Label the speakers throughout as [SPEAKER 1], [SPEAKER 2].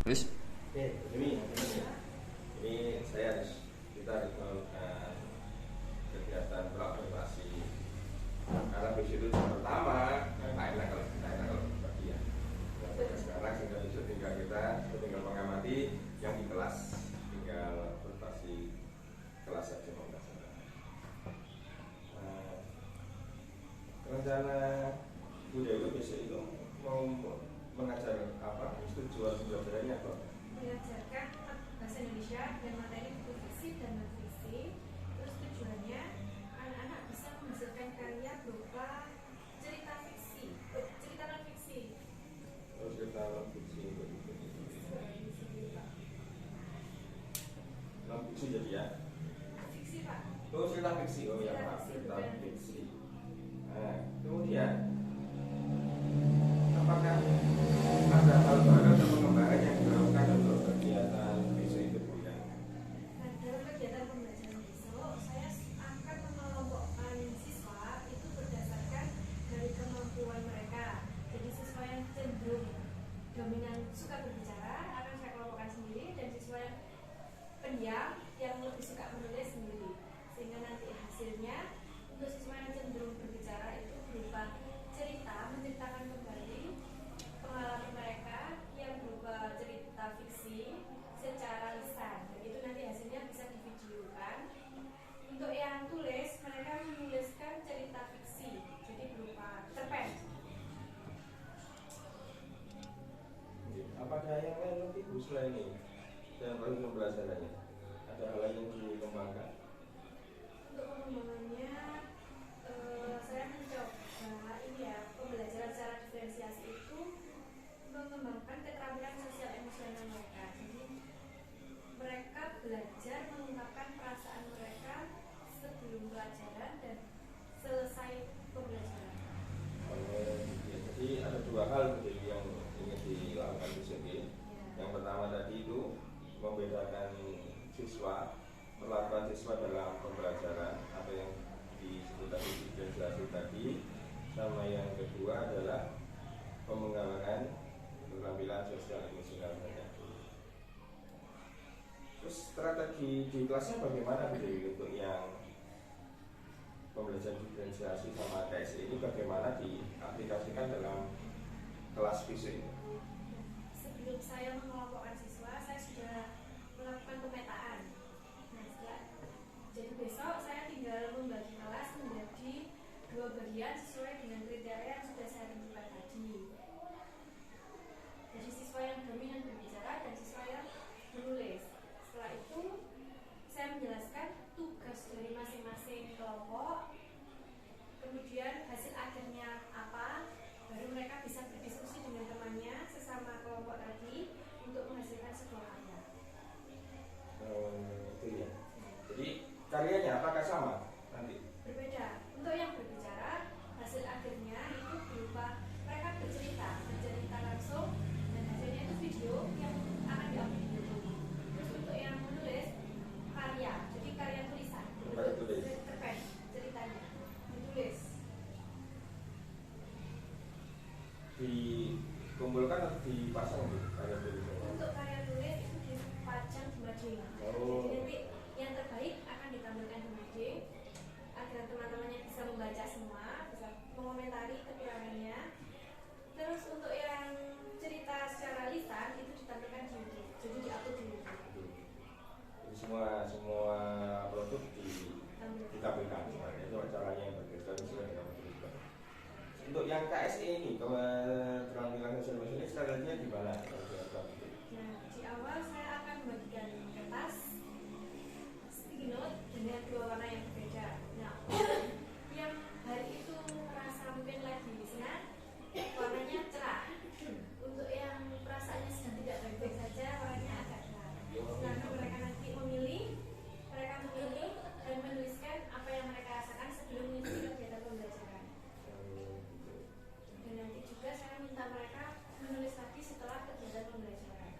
[SPEAKER 1] Wis.
[SPEAKER 2] Oke, ini saya kita harus melakukan kegiatan observasi karena besok itu yang pertama enak kalau berbagi ya. Sekarang sehingga besok tinggal mengamati yang di kelas, tinggal observasi kelas saja mengajar. Rencana Bunda itu besok itu mau mengajar apa? Tujuan belajarnya apa?
[SPEAKER 3] Mengajarkan bahasa Indonesia dan materi buku fiksi dan non fiksi. Terus tujuannya anak-anak bisa menghasilkan karya berupa cerita fiksi, cerita non fiksi.
[SPEAKER 2] Terus cerita non fiksi non fiksi jadi ya?
[SPEAKER 3] Fiksi Pak.
[SPEAKER 2] Oh cerita fiksi, oh ya Pak, cerita fiksi. Nah, kemudian apakah ada hal baru atau pengembangan yang dilakukan untuk kegiatan besok itu Bu ya?
[SPEAKER 3] Nah, dalam kegiatan pembelajaran besok, saya akan mengelompokkan siswa itu berdasarkan dari kemampuan mereka. Jadi siswa yang cenderung dominan suka berbicara akan saya kelompokkan sendiri, dan siswa yang pendiam yang lebih suka menulis sendiri. Sehingga nanti hasilnya untuk siswa yang cenderung berbicara itu berupa cerita, menceritakan kembali pengalaman mereka yang berupa cerita fiksi secara lisan, dan itu nanti hasilnya bisa divideokan. Untuk yang tulis, mereka menuliskan cerita fiksi, jadi berupa cerpen.
[SPEAKER 2] Apakah yang lain lebih Bu selain ini dan proses pembelajarannya? Ada hal lain yang dikembangkan?
[SPEAKER 3] Untuk pengembangannya, saya mencoba ini ya, pembelajaran secara diferensiasi itu mengembangkan keterampilan sosial emosional mereka. Jadi mereka belajar mengungkapkan perasaan mereka sebelum pelajaran dan selesai pembelajaran.
[SPEAKER 2] Jadi ada dua hal yang ingin dilakukan di sini. Yang pertama tadi itu membedakan siswa, perlakuan siswa dalam pembelajaran atau yang disebut tadi diferensiasi tadi, sama yang kedua adalah pengembangan keterampilan sosial emosional mereka. Terus strategi di kelasnya bagaimana Bu Dewi untuk yang pembelajaran diferensiasi sama KSI ini bagaimana diaplikasikan dalam kelas fisik?
[SPEAKER 3] Sebelum saya mengelompokkan siswa, saya sudah melakukan pemetaan. Nah, jadi besok saya tinggal membagi kelas menjadi dua bagian sesuai dengan kriteria yang sudah saya tentukan tadi. Jadi siswa yang dominan berbicara dan siswa yang menulis. Setelah itu saya menjelaskan tugas dari masing-masing kelompok, kemudian hasil akhirnya apa, baru mereka bisa berdiskusi dengan temannya sesama kelompok tadi untuk menghasilkan sebuah karya.
[SPEAKER 2] Itu ya. Jadi karyanya apakah sama nanti?
[SPEAKER 3] Berbeda. Untuk yang berbicara, hasil akhirnya itu berupa mereka bercerita langsung, dan hasilnya itu video yang akan diupload di YouTube. Terus untuk yang menulis, karya, jadi karya tulisan, cerpen, ceritanya ditulis.
[SPEAKER 2] Dikumpulkan atau dipasang di karya tulisan?
[SPEAKER 3] Untuk karya tulis itu dipajang di mading.
[SPEAKER 2] Oh.
[SPEAKER 3] Jadi nanti yang terbaik akan ditampilkan di mading agar teman-temannya bisa membaca semua, bisa mengomentari kekurangannya. Terus untuk yang cerita secara lisan itu ditampilkan di YouTube, jadi diupload di YouTube.
[SPEAKER 2] Jadi semua produk ditampilkan. Itu caranya yang berbeda sudah ditampilkan. Untuk yang KSE ini, keterampilan sosial emosional strateginya di mana?
[SPEAKER 3] Nah, di awal saya akan membagikan kertas sticky note dengan dua warna yang berbeda. Nah, yang hari itu merasa mungkin lagi senang, warnanya cerah. Untuk yang perasaannya sedang tidak baik-baik saja, warnanya agak gelap. Nah, mereka nanti memilih dan menuliskan apa yang mereka rasakan sebelum mengikuti kegiatan pembelajaran. Dan nanti juga saya minta mereka menulis lagi setelah kegiatan pembelajaran.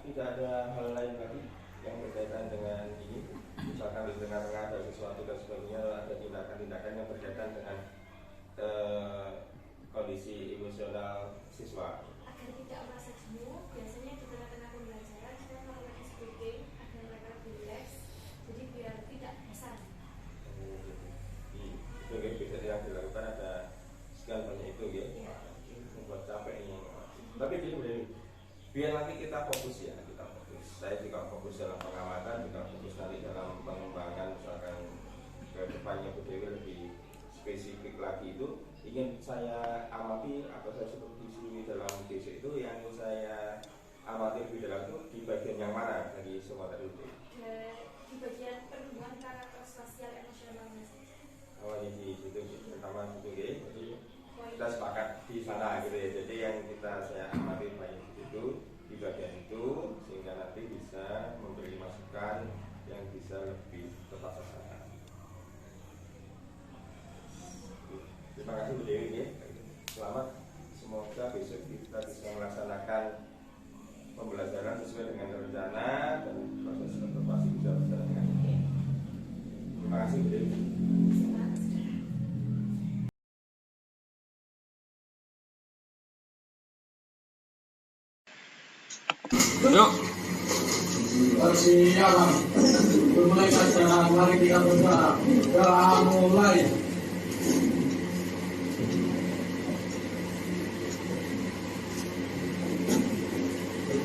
[SPEAKER 2] tidak ada hal lain lagi yang berkaitan dengan ini, misalkan di tengah-tengah ada sesuatu dan sebagainya, ada tindakan-tindakan yang berkaitan dengan kondisi emosional siswa.
[SPEAKER 3] Agar tidak merasa jenuh, biasanya di tengah-tengah pembelajaran saya melakukan SPP agar mereka lebih rileks, jadi biar tidak bosan.
[SPEAKER 2] Itu yang dilakukan ada sekian banyak itu ya, membuat capek ini. Tapi gini, biar nanti kita fokus ya, saya juga fokus dalam pengamatan, juga fokus nanti dalam pengembangan, misalkan ke depannya Bu Dewi lebih spesifik lagi. Itu ingin saya amati atau saya supervisi dalam DC itu, yang saya amati lebih dalam itu di bagian yang mana dari semua tadi itu?
[SPEAKER 3] Di bagian pertumbuhan karakter sosial emosionalnya.
[SPEAKER 2] Oh ini di situ pertama itu ya, jadi kita sepakat di sana gitu ya. Jadi yang saya amati banyak itu di bagian itu, sehingga nanti bisa memberi masukan yang bisa lebih tepat sasaran. Terima kasih Bu Dewi ya. Selamat, semoga besok kita bisa melaksanakan pembelajaran sesuai dengan rencana dan proses observasi bisa berjalan dengan baik. Terima kasih Bu Dewi.
[SPEAKER 1] Yuk.
[SPEAKER 4] Persiapan mulai saja, mari kita berdoa. Doa mulai.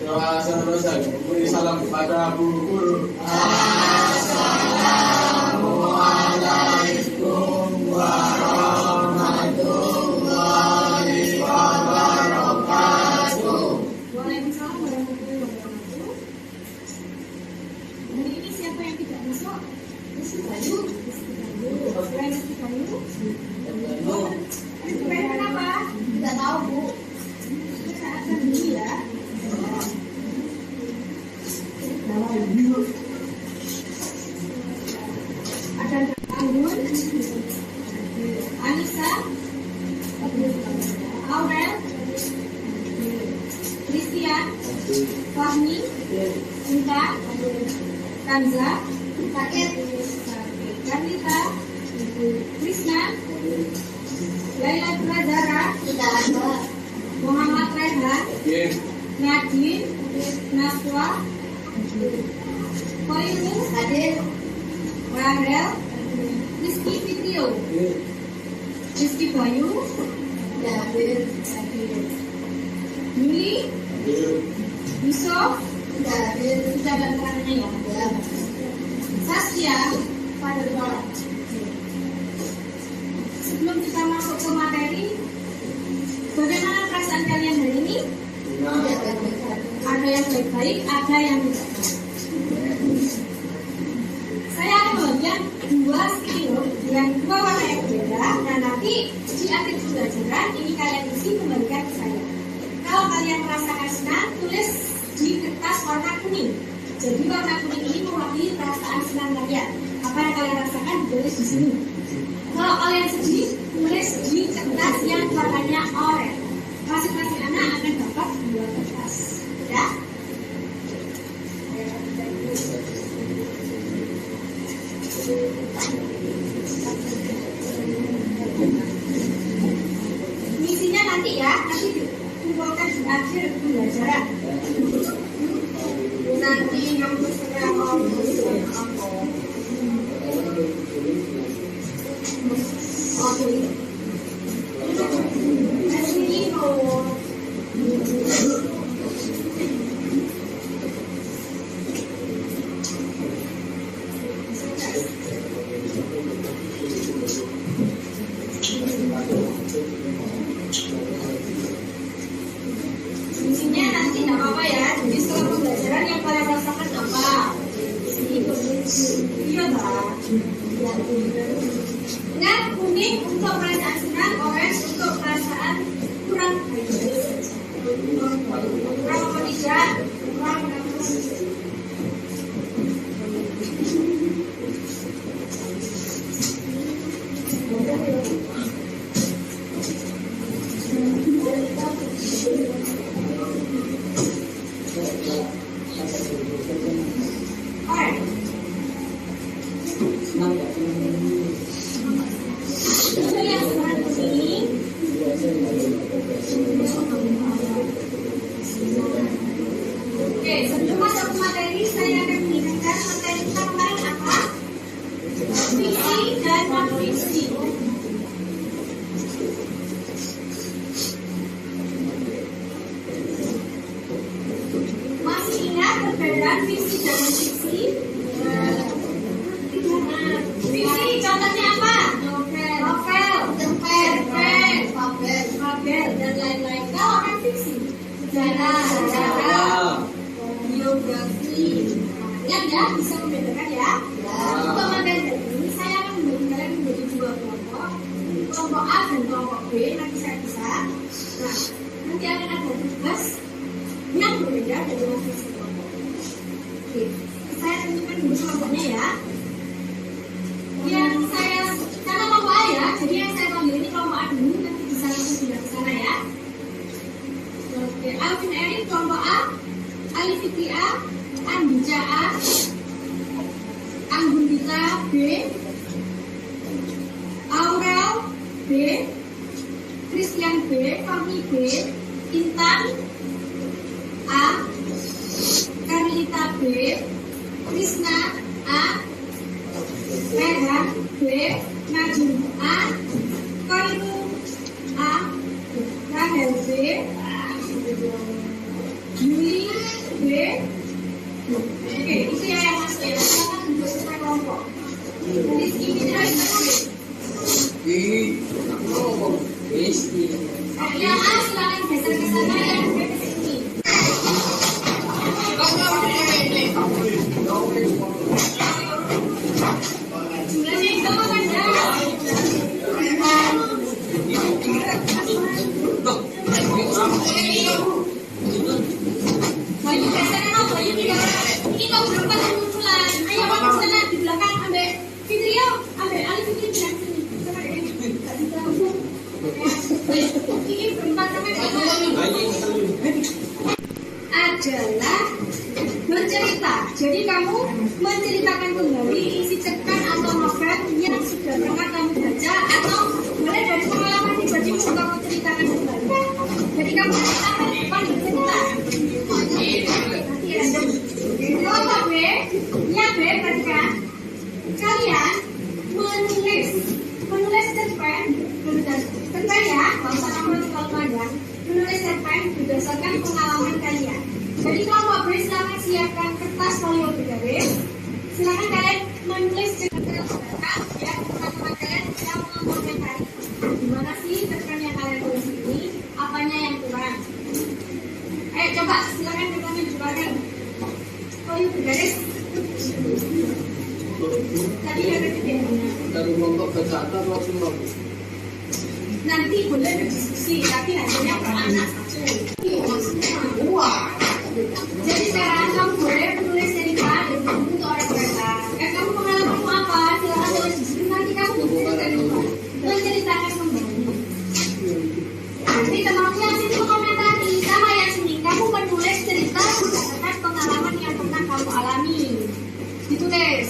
[SPEAKER 4] Doa selesai. Beri salam kepada Bu Guru. Assalamualaikum warahmatullahi wabarakatuh.
[SPEAKER 3] Waalaikumsalam warahmatullahi wabarakatuh. Hari ini siapa yang tidak masuk? Rizky Bayu. Rizky Bayu. Rizky Bayu kenapa? Tidak tahu Bu. Kita akan dulu ya. Ada Anggun, Anissa, Aurel, Christian, Fahmi, Inta, Kanza, Paket, Karlita, Krishna, Laila Pradara, Muhammad Rehan, Nadine, Naswa, Koirul, Rahel, Rizky Fitrio, Rizky Bayu, Yuli, Yusuf, sudah ada perannya ya. Saskia, pada bawah. Sebelum kita masuk ke materi, bagaimana perasaan kalian hari ini? Ada yang baik-baik, ada yang tidak. Saya akan membagikan dua skill dengan dua warna yang berbeda, dan nanti di akhir pembelajaran ini kalian isi kembalikan ke saya. Kalau kalian merasakan senang, tulis di kertas warna kuning. Jadi warna kuning ini mewakili perasaan senang kalian. Apa yang kalian rasakan ditulis di sini. Kalau kalian sedih, tulis di kertas yang warnanya oranye. Masing-masing anak akan dapat dua kertas. Ya? Misinya nanti ya, nanti dikumpulkan di akhir pembelajaran. Nanti yang bersedia mau Isinya nanti nggak apa-apa ya. Jadi setelah pembelajaran yang kalian rasakan apa? Iya Pak. Ingat, kuning untuk perasaan senang, orange untuk perasaan kurang baik. Kurang apa tidak? Kurang apa? Itu yang seperti ini. Oke, sebelum masuk ke materi, saya akan mengingatkan materi kita kemarin apa? Fiksi dan non-fiksi. Masih ingat perbedaan fiksi dan non-fiksi? Fiksi contohnya apa? Novel, cerpen, fabel, dan lain-lain. Kalau kan fiksi, sejarah, biografi. Lihat ya, bisa membedakan ya. Untuk materi ini saya akan membagi kalian menjadi dua kelompok, kelompok A dan kelompok B. Nanti saya bisa. Nah, nanti akan ada tugas yang berbeda dari masing-masing kelompok. Oke, saya tentukan dulu kelompoknya ya. Yang saya karena kelompok A ya, jadi yang saya panggil ini kelompok A dulu, nanti bisa langsung pindah ke sana ya. Oke, Alvin Erin kelompok A, Ali Fikri A, Andija A, Anggundita B, Aurel B, Christian B, Fahmi B, Intan A, Karlita B, Krisna A, Rehan B, Najib A, Korimu A, Rahel B, Yuli B. Oke, itu ya yang masuk ya. Silakan untuk sesuai kelompok. Jadi ini terus yang A silakan geser ke sana, yang B ke sini. Jumlahnya itu ada. Banyak geseran apa ini ya? Ini kau berempat yang munculan. Ayo kamu sana di belakang ambil Fitrio, ambil Ali Fitri di sini. Ini berempat sama adalah bercerita. Jadi kamu menceritakan kembali isi cerpen atau novel yang sudah pernah kamu baca, atau boleh dari pengalaman pribadimu kamu ceritakan kembali. Jadi kamu ceritakan depan cerita. Kelompok B, yang B perhatikan, kalian menulis cerpen ya, nggak usah kamu terlalu panjang. Menulis cerpen berdasarkan pengalaman kalian. Jadi kelompok B silakan siapkan kertas folio bergaris. Silakan kalian menulis cerpen ya, teman-teman kalian yang mengomentari gimana sih cerpen yang kalian tulis ini, apanya yang kurang. Ayo coba silakan kertasnya dibuatkan. Folio bergaris. Tadi ada kegiatannya.
[SPEAKER 4] Dari kelompok baca atau kelompok
[SPEAKER 3] Nanti boleh berdiskusi, tapi hasilnya per anak satu. Wah. Jadi sekarang kamu boleh menulis cerita dan buku untuk orang berkata. Kamu pengalamanmu apa? Silakan tulis di sini. Nanti kamu menceritakan kembali. Nanti teman-teman yang sini mengomentari sama yang sini. Kamu menulis cerita berdasarkan pengalaman yang pernah kamu alami. Ditulis.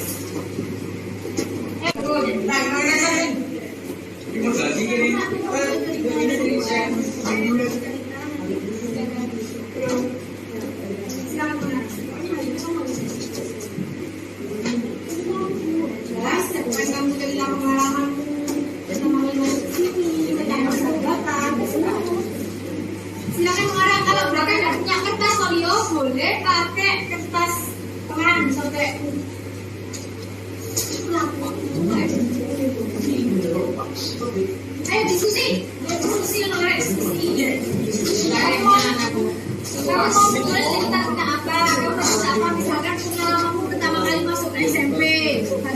[SPEAKER 3] Silakan mengarang. Kalau belakang nggak punya kertas folio, boleh pakai kertas pengarang sobek. Ayo diskusi mengenai diskusi. Kamu mau menulis cerita tentang apa? Kamu menulis apa? Misalkan pengalamanmu pertama kali masuk SMP,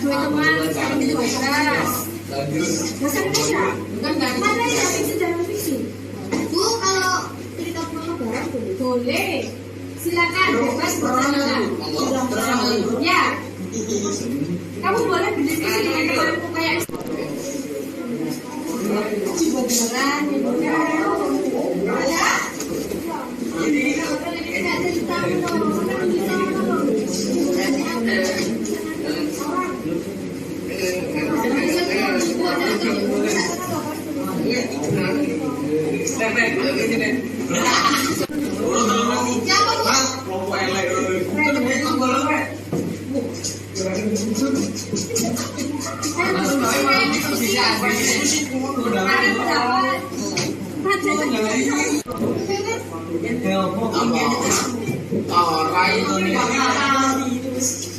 [SPEAKER 3] dua teman sekarang di kelas. Bahasa Indonesia, mana yang fiksi dan non fiksi? Bu, kalau cerita pulang lebaran boleh. Silakan bebas bertanya. Ya. Kamu boleh berdiskusi dengan temanmu kayak beneran, ya? Tidak cerita dong.
[SPEAKER 4] Rai itu nih.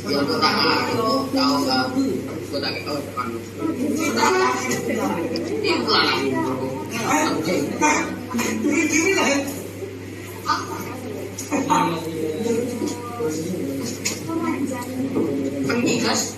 [SPEAKER 4] Ya aku tak tahu nggak? Aku tak tahu kan. Itu lah. Pengikas.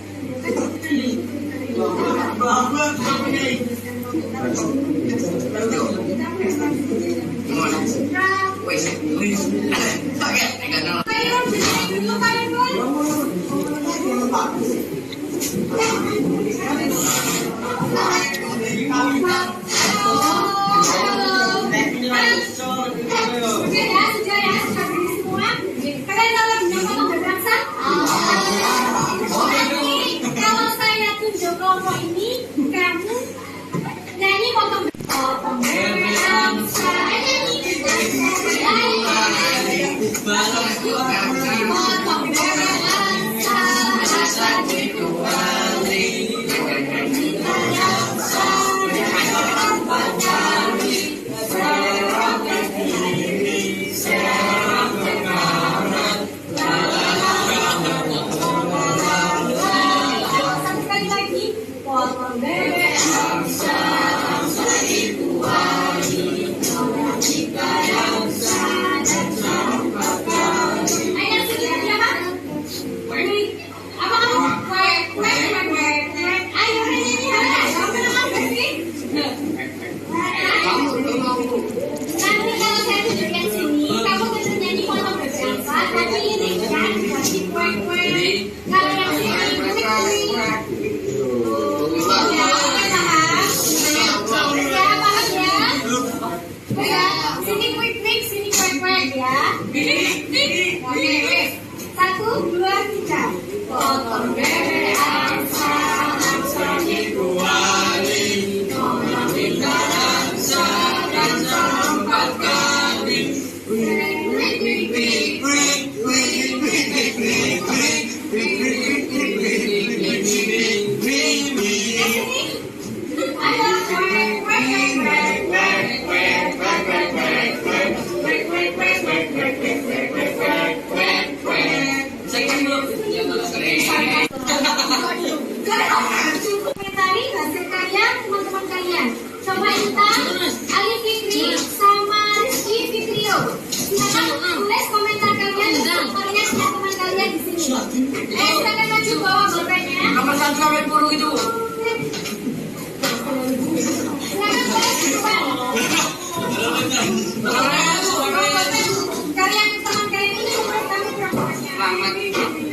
[SPEAKER 3] Komentari hasil karya teman-teman kalian. Coba Intan, Ali Fikri, sama Rizky Fikrio. Silakan tulis komentar kalian dan karya teman kalian di sini. Silakan maju bawa bolpennya.
[SPEAKER 4] Nomor 1 sampai 10 itu.
[SPEAKER 3] Silakan tulis depan. Karya teman kalian ini menurut kami berapanya? Ayo, Ali Fikri.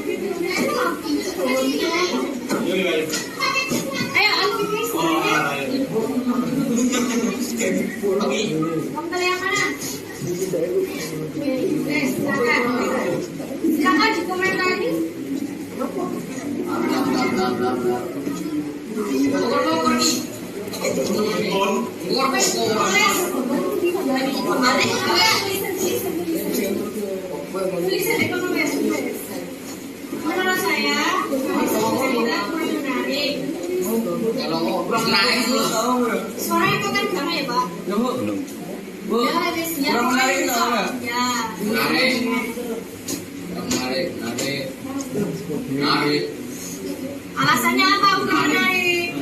[SPEAKER 3] Komentar yang mana? Silakan dikomentari. Menurut saya, cerita kurang menarik.
[SPEAKER 4] Kalau ngobrol naik dulu.
[SPEAKER 3] Suara itu kan sama ya, Pak?
[SPEAKER 1] Belum.
[SPEAKER 3] Ya, ada siap.
[SPEAKER 4] Kurang menarik
[SPEAKER 3] Ya.
[SPEAKER 4] Narik. Narik.
[SPEAKER 3] Alasannya apa untuk menarik?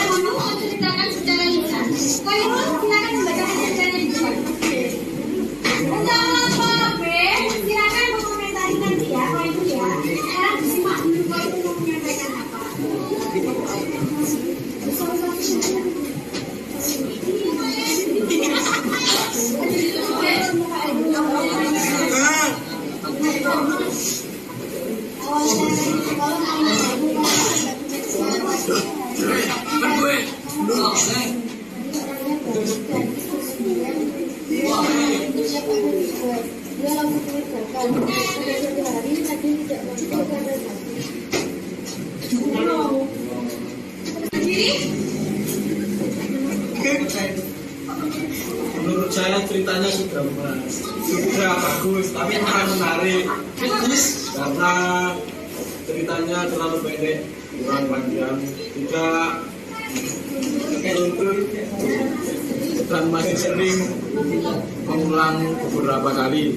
[SPEAKER 3] Dulu menceritakan secara lisan. Khairul, silakan membacakan ceritanya di depan. Untuk kelompok B, silakan mengomentari nanti ya, kalau itu ya. Sekarang disimak dulu kalau itu mau menyampaikan apa.
[SPEAKER 4] Menurut saya
[SPEAKER 1] ceritanya sudah bagus, tapi kurang menarik karena ceritanya terlalu pendek, kurang panjang, tidak dan masih sering mengulang beberapa kali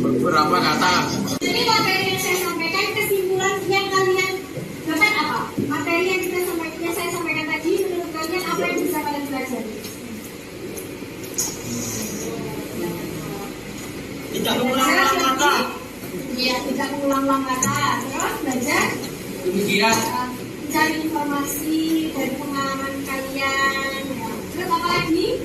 [SPEAKER 1] beberapa kata.
[SPEAKER 5] Jadi materi yang saya sampaikan, kesimpulan yang kalian dapat apa? Materi yang saya sampaikan tadi, menurut kalian apa yang bisa kalian pelajari?
[SPEAKER 1] Tidak mengulang kata.
[SPEAKER 5] Iya, tidak mengulang kata. Terus belajar
[SPEAKER 1] Demikian.
[SPEAKER 5] mencari informasi dari pengalaman kalian. Terus apa lagi?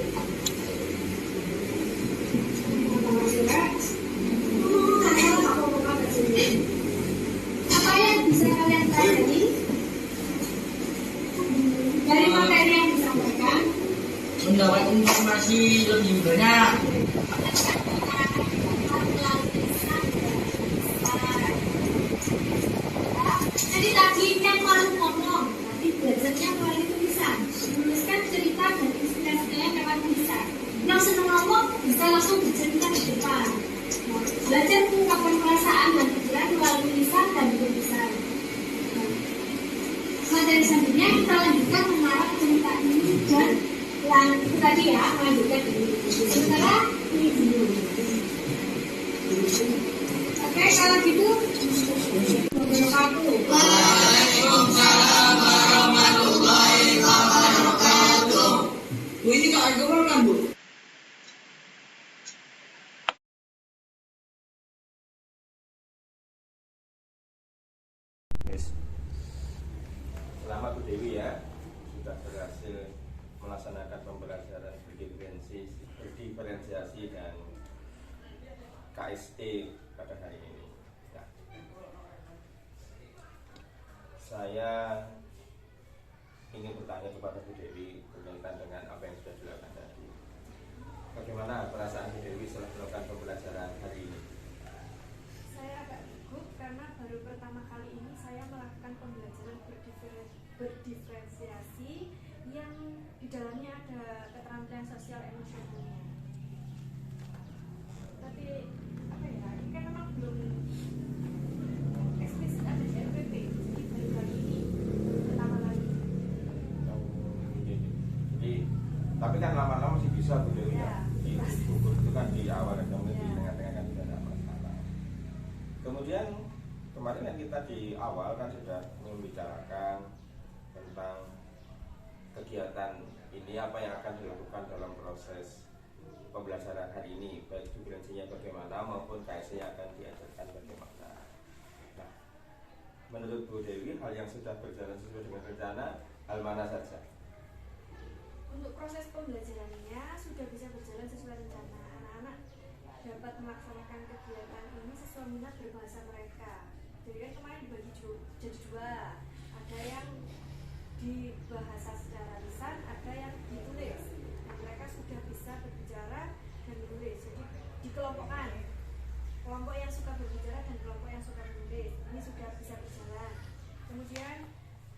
[SPEAKER 5] Apa yang bisa kalian pelajari dari materi yang disampaikan?
[SPEAKER 1] Mendapat informasi lebih banyak.
[SPEAKER 5] Jadi tadi yang malu ngomong, tapi belajarnya melalui tulisan. Menuliskan cerita dan inspirasinya lewat tulisan. Yang senang ngomong bisa langsung bercerita di depan. Belajar mengungkapkan perasaan dan pikiran melalui lisan dan tulisan. Materi selanjutnya kita lanjutkan mengarah cerita ini dan itu tadi ya, melanjutkan ini. Sementara ini dulu. Oke, kalau gitu
[SPEAKER 4] Waalaikumsalam warahmatullahi wabarakatuh.
[SPEAKER 1] Bu, ini Kak Agama kan, Bu?
[SPEAKER 2] Selamat Bu Dewi ya, sudah berhasil melaksanakan pembelajaran berdiferensiasi dan KSE pada hari ini. Nah, saya ingin bertanya kepada Bu Dewi berkaitan dengan apa yang sudah dilakukan tadi. Bagaimana perasaan Bu Dewi setelah melakukan pembelajaran hari ini?
[SPEAKER 3] Saya agak gugup karena baru pertama kali ini saya melakukan pembelajaran berdiferensiasi yang di dalamnya ada keterampilan sosial emosionalnya. Tapi apa ya, ini kan memang belum eksplisit ada di RPP, jadi baru kali ini pertama kali.
[SPEAKER 2] Jadi, tapi kan lama-lama masih bisa Bu Dewi ya. Di buku itu kan di awal dan kemudian di tengah-tengah kan tidak ada masalah. Kemudian kemarin kan kita di awal kan sudah membicarakan tentang kegiatan ini, apa yang akan dilakukan dalam proses pembelajaran hari ini, baik diferensinya bagaimana maupun KSE akan diajarkan bagaimana. Nah, menurut Bu Dewi, hal yang sudah berjalan sesuai dengan rencana, hal mana saja?
[SPEAKER 3] Untuk proses pembelajarannya sudah bisa berjalan sesuai rencana. Anak-anak dapat melaksanakan kegiatan ini sesuai minat berbahasa mereka. Jadi kan kemarin dibagi jadi dua, ada yang di bahasa secara lisan, ada yang ditulis. Nah, mereka sudah bisa berbicara dan menulis. Jadi dikelompokkan, kelompok yang suka berbicara dan kelompok yang suka menulis. Ini sudah bisa berjalan. Kemudian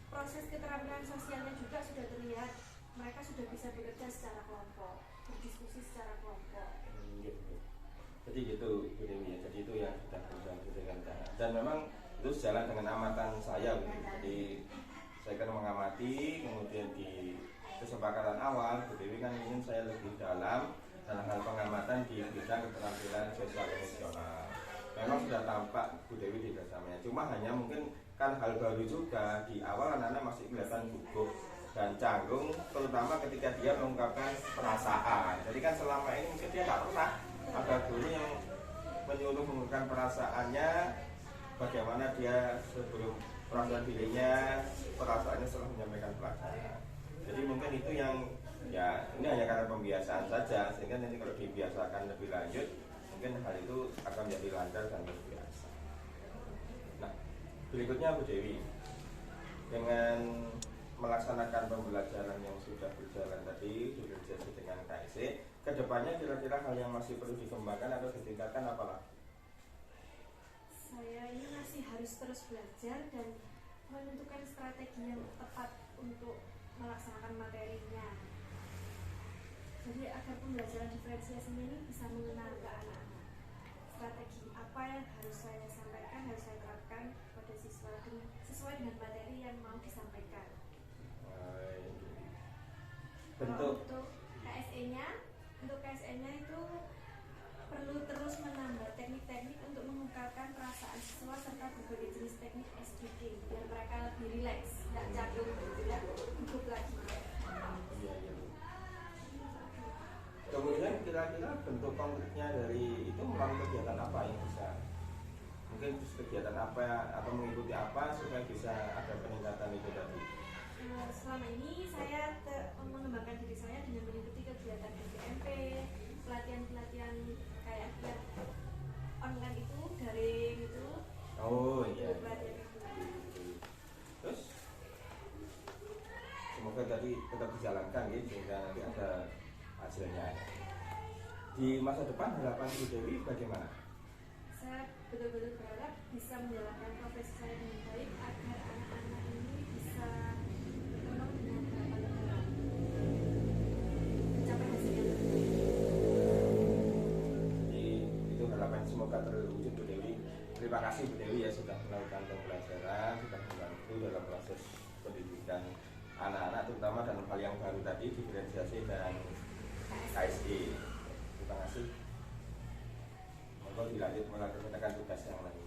[SPEAKER 3] proses keterampilan sosialnya juga sudah terlihat. Mereka sudah bisa bekerja secara kelompok, berdiskusi secara kelompok.
[SPEAKER 2] Jadi gitu Bu Dewi ya. Jadi itu yang sudah berjalan dengan rencana. Dan memang itu sejalan dengan amatan saya gitu. Jadi saya kan mengamati, kemudian di kesepakatan awal Bu Dewi kan ingin saya lebih dalam dalam hal pengamatan di bidang keterampilan sosial emosional. Memang sudah tampak Bu Dewi di dalamnya. Cuma hanya mungkin kan hal baru juga, di awal anak-anak masih kelihatan gugup dan canggung, terutama ketika dia mengungkapkan perasaan. Jadi kan selama ini mungkin dia nggak pernah ada guru yang menyuruh mengungkapkan perasaannya, bagaimana dia sebelum perasaan dirinya, perasaannya setelah menyampaikan pelajaran. Jadi mungkin itu yang ya ini hanya karena pembiasaan saja, sehingga nanti kalau dibiasakan lebih lanjut, mungkin hal itu akan menjadi lancar dan terbiasa. Nah, berikutnya Bu Dewi, dengan melaksanakan pembelajaran yang sudah berjalan tadi diferensiasi dengan KSE, kedepannya kira-kira hal yang masih perlu dikembangkan atau ditingkatkan apalah?
[SPEAKER 3] Saya ini masih harus terus belajar dan menentukan strategi yang tepat untuk melaksanakan materinya. Jadi agar pembelajaran diferensiasinya ini bisa mengenal ke anak-anak. Strategi apa yang harus saya sampaikan, harus saya terapkan pada siswa sesuai dengan materi yang mau disampaikan.
[SPEAKER 2] Bentuk
[SPEAKER 3] Untuk KSE-nya itu perlu terus menambah teknik-teknik untuk mengungkapkan perasaan siswa serta berbagai jenis teknik SDG biar mereka lebih rileks, tidak capek, tidak gugup lagi.
[SPEAKER 2] iya. Kemudian kira-kira bentuk konkretnya dari itu melalui kegiatan apa yang bisa, mungkin kegiatan apa atau mengikuti apa supaya bisa ada peningkatan itu tadi?
[SPEAKER 3] Selama ini saya mengembangkan diri saya dengan mengikuti kegiatan SBMP, pelatihan-pelatihan kayak online itu, daring itu.
[SPEAKER 2] Oh iya.
[SPEAKER 3] Pelatihan itu.
[SPEAKER 2] Terus semoga tadi tetap dijalankan ya, sehingga nanti ada hasilnya. Di masa depan harapan Bu Dewi bagaimana?
[SPEAKER 3] Saya betul-betul berharap bisa menjalankan profesi saya dengan baik agar anak-anak ini bisa berkembang dengan harapan negara, mencapai hasil yang terbaik.
[SPEAKER 2] Jadi itu harapan semoga terwujud Bu Dewi. Terima kasih Bu Dewi ya sudah melakukan pembelajaran, sudah membantu dalam proses pendidikan anak-anak terutama dalam hal yang baru tadi diferensiasi dan KSE. Terima kasih. Monggo dilanjut melaksanakan tugas yang lain.